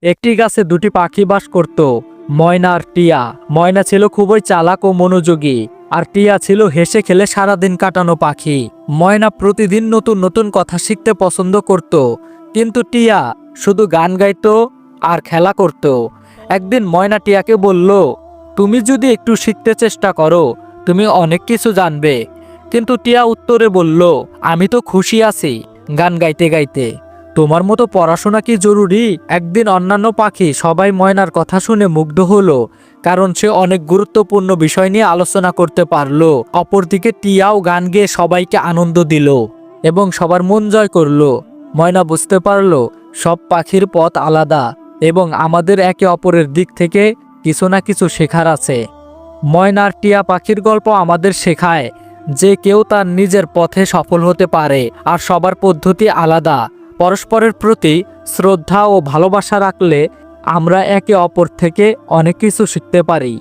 একটি গাছে দুটি পাখি বাস করত, ময়না আর টিয়া। ময়না ছিল খুবই চালাক ও মনোযোগী, আর টিয়া ছিল হেসে খেলে সারাদিন কাটানো পাখি। ময়না প্রতিদিন নতুন নতুন কথা শিখতে পছন্দ করত, কিন্তু টিয়া শুধু গান গাইতো আর খেলা করত। একদিন ময়না টিয়াকে বলল, তুমি যদি একটু শিখতে চেষ্টা করো তুমি অনেক কিছু জানবে। কিন্তু টিয়া উত্তরে বলল, আমি তো খুশি আছি গান গাইতে গাইতে, তোমার মতো পড়াশোনা কি জরুরি? একদিন অন্যান্য পাখি সবাই ময়নার কথা শুনে মুগ্ধ হলো, কারণ সে অনেক গুরুত্বপূর্ণ বিষয় নিয়ে আলোচনা করতে পারলো। অপরদিকে টিয়াও গান গেয়ে সবাইকে আনন্দ দিল এবং সবার মন জয় করলো। ময়না বুঝতে পারলো সব পাখির পথ আলাদা এবং আমাদের একে অপরের দিক থেকে কিছু না কিছু শেখার আছে। ময়না আর টিয়া পাখির গল্প আমাদের শেখায় যে কেউ তার নিজের পথে সফল হতে পারে, আর সবার পদ্ধতি আলাদা। পরস্পরের প্রতি শ্রদ্ধা ও ভালোবাসা রাখলে আমরা একে অপর থেকে অনেক কিছু শিখতে পারি।